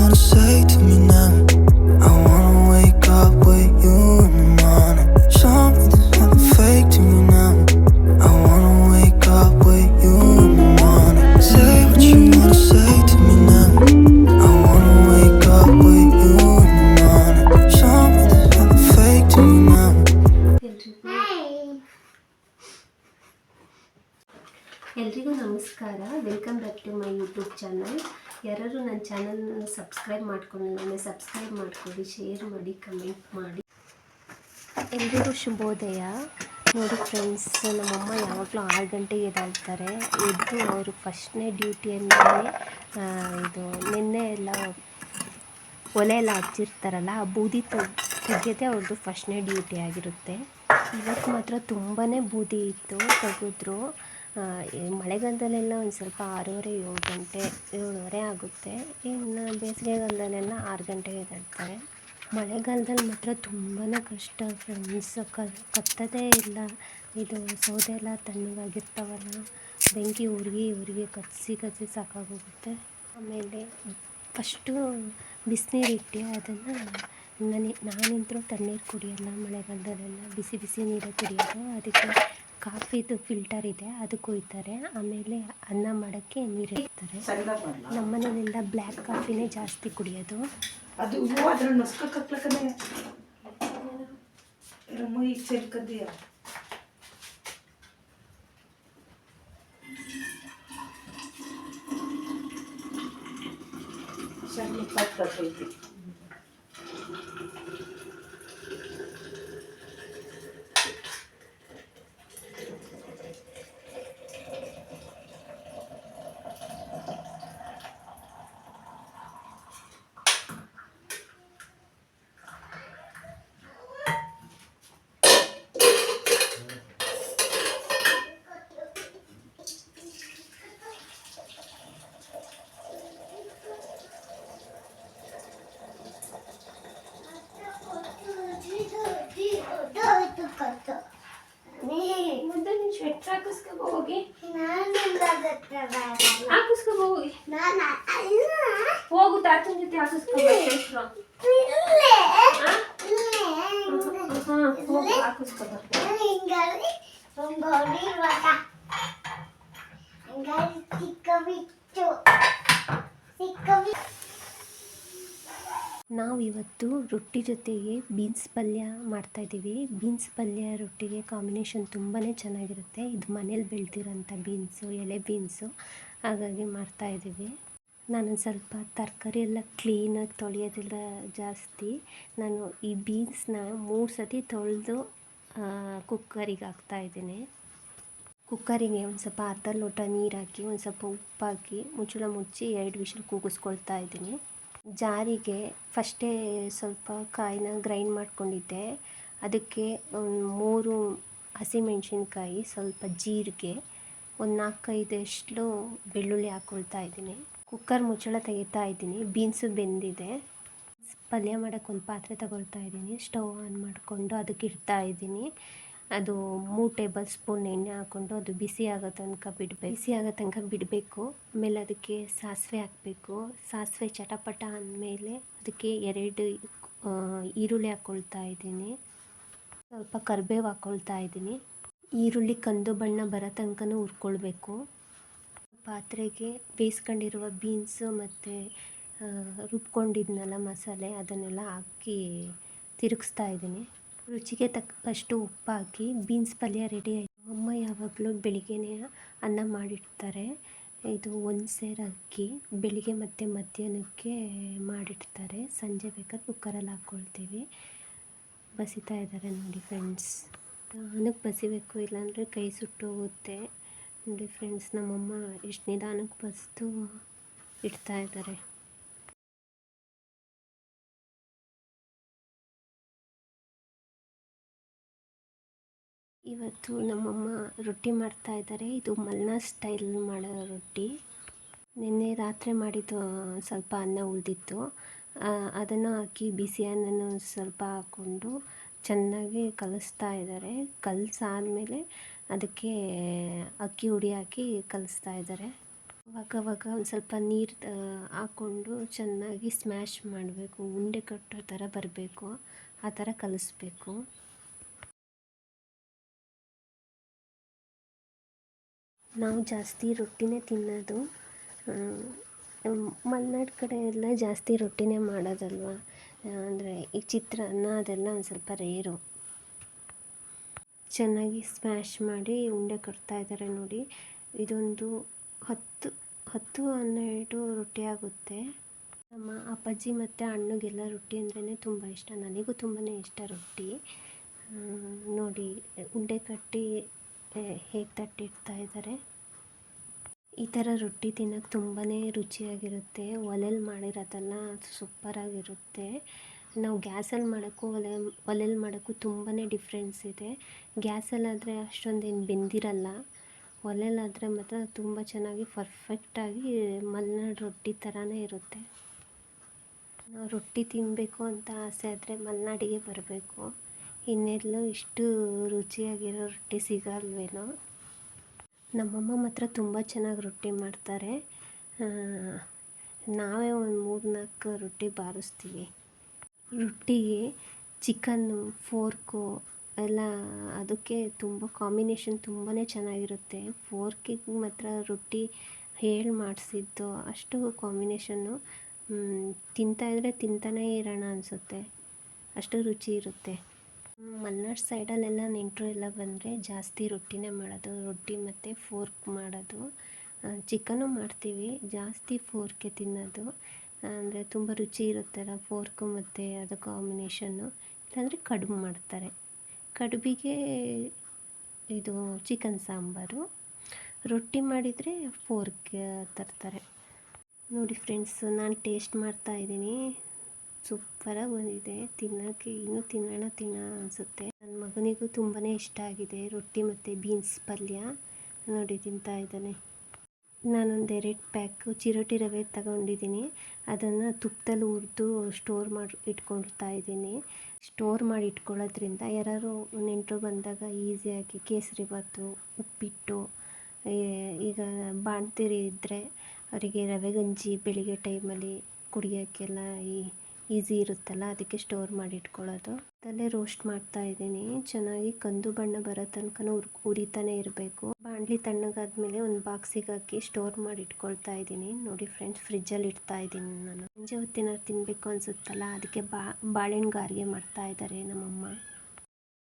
wanna say to me now? I wanna wake up with you in the morning. Show me there's nothing fake to me now. I wanna wake up with you in the morning. Say what you wanna say to me now. I wanna wake up with you in the morning. Show me there's nothing fake to me now. ಎಲ್ರಿಗೂ ನಮಸ್ಕಾರ. Welcome back to my YouTube channel. ಯಾರು ನನ್ನ ಚಾನಲ್ನ subscribe ಮಾಡ್ಕೊಂಡಿಲ್ಲ subscribe ಮಾಡ್ಕೊಳ್ಳಿ, share ಮಾಡಿ, comment ಮಾಡಿ. ಎಲ್ರಿಗೂ ಶುಭೋದಯ. ನೋಡಿ ಫ್ರೆಂಡ್ಸ್, ನಮ್ಮಮ್ಮ ಯಾವಾಗಲೂ 6 ಗಂಟೆಗೆ ಎದ್ದೇಳ್ತಾರೆ. ಎದ್ದು ಅವರು ಫಸ್ಟ್ನೇ ಡ್ಯೂಟಿಯನ್ನೇ ನಿನ್ನೆ ಎಲ್ಲ ಒಲೆ ಎಲ್ಲ ಹಚ್ಚಿರ್ತಾರಲ್ಲ, ಆ ಬೂದಿ ತೆಗೆಯೋದೇ ಅವ್ರದ್ದು ಫಸ್ಟ್ನೇ ಡ್ಯೂಟಿ ಆಗಿರುತ್ತೆ. ಇವತ್ತು ಮಾತ್ರ ತುಂಬಾ ಬೂದಿ ಇತ್ತು, ತೆಗೆದ್ರು. ಮಳೆಗಾಲದಲ್ಲೆಲ್ಲ ಒಂದು ಸ್ವಲ್ಪ 6:30 7 ಗಂಟೆ 7:30 ಆಗುತ್ತೆ. ಇನ್ನು ಬೇಸಿಗೆಗಾಲದಲ್ಲೆಲ್ಲ 6 ಗಂಟೆಗೆ ಎದ್ದೇಳ್ತಾರೆ. ಮಳೆಗಾಲದಲ್ಲಿ ಮಾತ್ರ ತುಂಬಾ ಕಷ್ಟ ಫ್ರೆಂಡ್ಸ್, ಕತ್ತದೇ ಇಲ್ಲ. ಇದು ಸೌದೆ ಎಲ್ಲ ತಣ್ಣಗಾಗಿರ್ತಾವಲ್ಲ, ಬೆಂಕಿ ಉರಿಗೆ ಕತ್ತಿಸಿ ಸಾಕಾಗೋಗುತ್ತೆ. ಆಮೇಲೆ ಫಸ್ಟು ಬಿಸಿನೀರಿಟ್ಟು ಅದನ್ನು ನಾನಂತರೂ ತಣ್ಣೀರು ಕುಡಿಯೋಲ್ಲ, ಮಳೆಗಾಲದಲ್ಲೆಲ್ಲ ಬಿಸಿ ನೀರೇ ಕುಡಿಯೋದು. ಅದಕ್ಕೆ ಕಾಫಿದು ಫಿಲ್ಟರ್ ಇದೆ, ಅದು ಕುಯ್ತಾರೆ. ಆಮೇಲೆ ಅನ್ನ ಮಾಡೋಕ್ಕೆ ನೀರು ಇಡ್ತಾರೆ. ನಮ್ಮ ಮನೇಲೆಲ್ಲ ಬ್ಲ್ಯಾಕ್ ಕಾಫಿನೇ ಜಾಸ್ತಿ ಕುಡಿಯೋದು. ಅದು ಅದ್ರ ನಸ್ಕಕ್ಕನೆ ಮೈ ಸೇರ್ಕದಿಯ ಸಣ್ಣ ಪಾತ್ರ ಐತಿ. ಮುಂದೆ ನೀನು ಸ್ವೆಟ್ರ್ ಹಾಕಿಸ್ಕೊ ಹೋಗಿ, ಹಾಕಿಸ್ಕೊ ಹೋಗಿ, ಹೋಗು ತಾತನ ಜೊತೆ ಹಾಕಿಸ್ಕೊ ಹೋಗಿ ಹಾಕಿಸ್ಕೊ. ನಾವಿವತ್ತು ರೊಟ್ಟಿ ಜೊತೆಗೆ ಬೀನ್ಸ್ ಪಲ್ಯ ಮಾಡ್ತಾಯಿದ್ದೀವಿ. ಬೀನ್ಸ್ ಪಲ್ಯ ರೊಟ್ಟಿಗೆ ಕಾಂಬಿನೇಷನ್ ತುಂಬಾ ಚೆನ್ನಾಗಿರುತ್ತೆ. ಇದು ಮನೇಲಿ ಬೆಳೆದಿರೋಂಥ ಬೀನ್ಸು, ಎಳೆ ಬೀನ್ಸು, ಹಾಗಾಗಿ ಮಾಡ್ತಾಯಿದ್ದೀವಿ. ನಾನು ಸ್ವಲ್ಪ ತರಕಾರಿ ಎಲ್ಲ ಕ್ಲೀನಾಗಿ ತೊಳೆಯೋದಿಲ್ಲ ಜಾಸ್ತಿ. ನಾನು ಈ ಬೀನ್ಸ್ನ 3 ಸತಿ ತೊಳೆದು ಕುಕ್ಕರಿಗೆ ಹಾಕ್ತಾಯಿದ್ದೀನಿ. ಕುಕ್ಕರಿಗೆ ಒಂದು ಸ್ವಲ್ಪ ಅರ್ಧ ಲೋಟ ನೀರು ಹಾಕಿ, ಒಂದು ಸ್ವಲ್ಪ ಉಪ್ಪು ಹಾಕಿ, ಮುಚ್ಚಳ ಮುಚ್ಚಿ 2 ವಿಷಲ್ ಕೂಗಿಸ್ಕೊಳ್ತಾ ಇದ್ದೀನಿ. ಜಾರಿಗೆ ಫಸ್ಟೇ ಸ್ವಲ್ಪ ಕಾಯಿನ ಗ್ರೈಂಡ್ ಮಾಡ್ಕೊಂಡಿದ್ದೆ. ಅದಕ್ಕೆ 3 ಹಸಿಮೆಣ್ಸಿನ್ಕಾಯಿ, ಸ್ವಲ್ಪ ಜೀರಿಗೆ, ಒಂದು 4-5 ಬೆಳ್ಳುಳ್ಳಿ ಹಾಕ್ಕೊಳ್ತಾ ಇದ್ದೀನಿ. ಕುಕ್ಕರ್ ಮುಚ್ಚಳ ತೆಗಿತಾ ಇದ್ದೀನಿ. ಬೀನ್ಸು ಬೆಂದಿದೆ. ಪಲ್ಯ ಮಾಡೋಕ್ಕೆ ಒಂದು ಪಾತ್ರೆ ತಗೊಳ್ತಾ ಇದ್ದೀನಿ. ಸ್ಟವ್ ಆನ್ ಮಾಡಿಕೊಂಡು ಅದಕ್ಕೆ ಇಡ್ತಾ ಇದ್ದೀನಿ. ಅದು 3 ಟೇಬಲ್ ಸ್ಪೂನ್ ಎಣ್ಣೆ ಹಾಕ್ಕೊಂಡು ಅದು ಬಿಸಿ ಆಗೋ ತನಕ ಬಿಡಬೇಕು. ಆಮೇಲೆ ಅದಕ್ಕೆ ಸಾಸಿವೆ ಹಾಕಬೇಕು. ಸಾಸಿವೆ ಚಟಪಟ ಅಂದಮೇಲೆ ಅದಕ್ಕೆ 2 ಈರುಳ್ಳಿ ಹಾಕ್ಕೊಳ್ತಾ ಇದ್ದೀನಿ. ಸ್ವಲ್ಪ ಕರಿಬೇವು ಹಾಕ್ಕೊಳ್ತಾ ಇದ್ದೀನಿ. ಈರುಳ್ಳಿ ಕಂದು ಬಣ್ಣ ಬರೋ ತನಕನೂ ಹುರ್ಕೊಳ್ಬೇಕು. ಪಾತ್ರೆಗೆ ಬೇಯಿಸ್ಕೊಂಡಿರುವ ಬೀನ್ಸು ಮತ್ತು ರುಬ್ಕೊಂಡಿದ್ನಲ್ಲ ಮಸಾಲೆ, ಅದನ್ನೆಲ್ಲ ಹಾಕಿ ತಿರುಗಿಸ್ತಾ ಇದ್ದೀನಿ. ರುಚಿಗೆ ತಕ್ಕಷ್ಟು ಉಪ್ಪು ಹಾಕಿ ಬೀನ್ಸ್ ಪಲ್ಯ ರೆಡಿ ಆಯಿತು. ಅಮ್ಮ ಯಾವಾಗಲೂ ಬೆಳಿಗ್ಗೆನೇ ಅನ್ನ ಮಾಡಿಡ್ತಾರೆ. ಇದು 1 ಸೇರು ಅಕ್ಕಿ ಬೆಳಿಗ್ಗೆ ಮತ್ತು ಮಧ್ಯಾಹ್ನಕ್ಕೆ ಮಾಡಿಡ್ತಾರೆ. ಸಂಜೆ ಬೇಕಾದ್ರೆ ಕುಕ್ಕರಲ್ಲಿ ಹಾಕ್ಕೊಳ್ತೀವಿ. ಬಸಿತಾ ಇದ್ದಾರೆ ನೋಡಿ ಫ್ರೆಂಡ್ಸ್. ನಿಧಾನಕ್ಕೆ ಬಸಿಬೇಕು, ಇಲ್ಲಾಂದರೆ ಕೈ ಸುಟ್ಟೋಗುತ್ತೆ. ನೋಡಿ ಫ್ರೆಂಡ್ಸ್, ನಮ್ಮಮ್ಮ ಎಷ್ಟು ನಿಧಾನಕ್ಕೆ ಬಸಿದು ಇಡ್ತಾ ಇದ್ದಾರೆ. ಇವತ್ತು ನಮ್ಮಮ್ಮ ರೊಟ್ಟಿ ಮಾಡ್ತಾಯಿದ್ದಾರೆ. ಇದು ಮಲ್ನಾಡ್ ಸ್ಟೈಲ್ ಮಾಡೋ ರೊಟ್ಟಿ. ನಿನ್ನೆ ರಾತ್ರಿ ಮಾಡಿದ್ದು ಸ್ವಲ್ಪ ಅನ್ನ ಉಳಿದಿತ್ತು, ಅದನ್ನು ಹಾಕಿ ಬಿಸಿ ಅನ್ನನ ಸ್ವಲ್ಪ ಹಾಕ್ಕೊಂಡು ಚೆನ್ನಾಗಿ ಕಲಿಸ್ತಾ ಇದ್ದಾರೆ. ಕಲಸಾದ್ಮೇಲೆ ಅದಕ್ಕೆ ಅಕ್ಕಿ ಹುಡಿ ಹಾಕಿ ಕಲಿಸ್ತಾ ಇದ್ದಾರೆ. ಅವಾಗವಾಗ ಒಂದು ಸ್ವಲ್ಪ ನೀರು ಹಾಕ್ಕೊಂಡು ಚೆನ್ನಾಗಿ ಸ್ಮ್ಯಾಶ್ ಮಾಡಬೇಕು. ಉಂಡೆ ಕಟ್ಟೋ ಥರ ಬರಬೇಕು, ಆ ಥರ ಕಲಿಸ್ಬೇಕು. ನಾವು ಜಾಸ್ತಿ ರೊಟ್ಟಿನೇ ತಿನ್ನೋದು. ಮಲೆನಾಡು ಕಡೆ ಎಲ್ಲ ಜಾಸ್ತಿ ರೊಟ್ಟಿನೇ ಮಾಡೋದಲ್ವ. ಅಂದರೆ ಈ ಚಿತ್ರಾನ್ನ ಅದೆಲ್ಲ ಒಂದು ಸ್ವಲ್ಪ ರೇರು. ಚೆನ್ನಾಗಿ ಸ್ಮ್ಯಾಶ್ ಮಾಡಿ ಉಂಡೆ ಕಟ್ತಾಯಿದ್ದಾರೆ ನೋಡಿ. ಇದೊಂದು 10-12 ರೊಟ್ಟಿ ಆಗುತ್ತೆ. ನಮ್ಮ ಅಪ್ಪಾಜಿ ಮತ್ತು ಅಣ್ಣಗೆಲ್ಲ ರೊಟ್ಟಿ ಅಂದ್ರೇ ತುಂಬ ಇಷ್ಟ. ನನಗೂ ತುಂಬಾ ಇಷ್ಟ ರೊಟ್ಟಿ. ನೋಡಿ ಉಂಡೆ ಕಟ್ಟಿ ಹೇಗೆ ತಟ್ಟಿಡ್ತಾ ಇದ್ದಾರೆ. ಈ ಥರ ರೊಟ್ಟಿ ತಿನ್ನೋಕ್ಕೆ ತುಂಬಾ ರುಚಿಯಾಗಿರುತ್ತೆ. ಒಲೆಯಲ್ಲಿ ಮಾಡಿರೋದಲ್ಲ, ಸೂಪರಾಗಿರುತ್ತೆ. ನಾವು ಗ್ಯಾಸಲ್ಲಿ ಮಾಡೋಕ್ಕೂ ಒಲೆಯಲ್ಲಿ ಮಾಡೋಕ್ಕೂ ತುಂಬಾ ಡಿಫ್ರೆನ್ಸ್ ಇದೆ. ಗ್ಯಾಸಲ್ಲಾದರೆ ಅಷ್ಟೊಂದೇನು ಬೆಂದಿರಲ್ಲ. ಒಲೆಯಲ್ಲಾದರೆ ಮಾತ್ರ ತುಂಬ ಚೆನ್ನಾಗಿ ಪರ್ಫೆಕ್ಟಾಗಿ ಮಲೆನಾಡು ರೊಟ್ಟಿ ಥರನೇ ಇರುತ್ತೆ. ನಾವು ರೊಟ್ಟಿ ತಿನ್ನಬೇಕು ಅಂತ ಆಸೆ ಆದರೆ ಮಲೆನಾಡಿಗೆ ಬರಬೇಕು. ಇನ್ನೆಲ್ಲೂ ಇಷ್ಟು ರುಚಿಯಾಗಿರೋ ರೊಟ್ಟಿ ಸಿಗಲ್ವೇನೋ. ನಮ್ಮಮ್ಮ ಮಾತ್ರ ತುಂಬ ಚೆನ್ನಾಗಿ ರೊಟ್ಟಿ ಮಾಡ್ತಾರೆ. ನಾವೇ ಒಂದು 3-4 ರೊಟ್ಟಿ ಬಾರಿಸ್ತೀವಿ. ರೊಟ್ಟಿಗೆ ಚಿಕನ್ನು, ಫೋರ್ಕು ಎಲ್ಲ ಅದಕ್ಕೆ ತುಂಬ ಕಾಂಬಿನೇಷನ್ ತುಂಬಾ ಚೆನ್ನಾಗಿರುತ್ತೆ. ಫೋರ್ಕಿಗೆ ಮಾತ್ರ ರೊಟ್ಟಿ ಹೇಳಿ ಮಾಡಿಸಿದ್ದು ಅಷ್ಟು ಕಾಂಬಿನೇಷನ್ನು. ತಿಂತಾಯಿದ್ರೆ ತಿಂತಾನೇ ಇರೋಣ ಅನಿಸುತ್ತೆ, ಅಷ್ಟು ರುಚಿ ಇರುತ್ತೆ. ಮಲೆನಾಡು ಸೈಡಲ್ಲೆಲ್ಲ ನೆಂಟರು ಎಲ್ಲ ಬಂದರೆ ಜಾಸ್ತಿ ರೊಟ್ಟಿನೇ ಮಾಡೋದು. ರೊಟ್ಟಿ ಮತ್ತು ಫೋರ್ಕ್ ಮಾಡೋದು. ಚಿಕನ್ನು ಮಾಡ್ತೀವಿ, ಜಾಸ್ತಿ ಫೋರ್ಕೆ ತಿನ್ನೋದು. ಅಂದರೆ ತುಂಬ ರುಚಿ ಇರುತ್ತಲ್ಲ ಫೋರ್ಕು ಮತ್ತು ಅದು ಕಾಂಬಿನೇಷನ್ನು. ಇಲ್ಲಾಂದರೆ ಕಡುಬು ಮಾಡ್ತಾರೆ. ಕಡುಬಿಗೆ ಇದು ಚಿಕನ್ ಸಾಂಬಾರು. ರೊಟ್ಟಿ ಮಾಡಿದರೆ ಫೋರ್ಕ್ ತರ್ತಾರೆ. ನೋಡಿ ಫ್ರೆಂಡ್ಸ್, ನಾನು ಟೇಸ್ಟ್ ಮಾಡ್ತಾಯಿದ್ದೀನಿ. ಸೂಪರಾಗಿ ಬಂದಿದೆ. ತಿನ್ನೋಕ್ಕೆ ಇನ್ನೂ ತಿನ್ನೋಣ ಅನಿಸುತ್ತೆ. ನನ್ನ ಮಗನಿಗೂ ತುಂಬಾ ಇಷ್ಟ ಆಗಿದೆ ರೊಟ್ಟಿ ಮತ್ತು ಬೀನ್ಸ್ ಪಲ್ಯ. ನೋಡಿ ತಿಂತಾ ಇದ್ದಾನೆ. ನಾನೊಂದು 2 ಪ್ಯಾಕು ಚಿರೋಟಿ ರವೆ ತಗೊಂಡಿದ್ದೀನಿ. ಅದನ್ನು ತುಪ್ಪದಲ್ಲಿ ಹುರಿದು ಸ್ಟೋರ್ ಮಾಡಿ ಇಟ್ಕೊಳ್ತಾ ಇದ್ದೀನಿ. ಸ್ಟೋರ್ ಮಾಡಿ ಇಟ್ಕೊಳ್ಳೋದ್ರಿಂದ ಯಾರು ನೆಂಟರು ಬಂದಾಗ ಈಸಿಯಾಗಿ ಕೇಸರಿಬಾತು, ಉಪ್ಪಿಟ್ಟು, ಈಗ ಬಾಣ್ತಿರಿ ಇದ್ದರೆ ಅವರಿಗೆ ರವೆ ಗಂಜಿ ಬೆಳಿಗ್ಗೆ ಟೈಮಲ್ಲಿ ಕುಡಿಯೋಕ್ಕೆಲ್ಲ ಈಸಿ ಇರುತ್ತಲ್ಲ, ಅದಕ್ಕೆ ಸ್ಟೋರ್ ಮಾಡಿ ಇಟ್ಕೊಳ್ಳೋದು. ಅದಲ್ಲೇ ರೋಸ್ಟ್ ಮಾಡ್ತಾ ಇದ್ದೀನಿ. ಚೆನ್ನಾಗಿ ಕಂದು ಬಣ್ಣ ಬರೋ ತನಕ ಉರಿತಾನೆ ಇರಬೇಕು. ಬಾಣಲಿ ತಣ್ಣಗಾದ್ಮೇಲೆ ಒಂದು ಬಾಕ್ಸಿಗೆ ಹಾಕಿ ಸ್ಟೋರ್ ಮಾಡಿ ಇಟ್ಕೊಳ್ತಾ ಇದ್ದೀನಿ. ನೋಡಿ ಫ್ರೆಂಡ್ಸ್, ಫ್ರಿಜ್ಜಲ್ಲಿ ಇಡ್ತಾ ಇದ್ದೀನಿ ನಾನು. ಸಂಜೆ ಹೊತ್ತಿನ ತಿನ್ನಬೇಕು ಅನಿಸುತ್ತಲ್ಲ, ಅದಕ್ಕೆ ಬಾಳೆಹಣ್ಣು ಗಾರಿಗೆ ಮಾಡ್ತಾ ಇದ್ದಾರೆ ನಮ್ಮಮ್ಮ.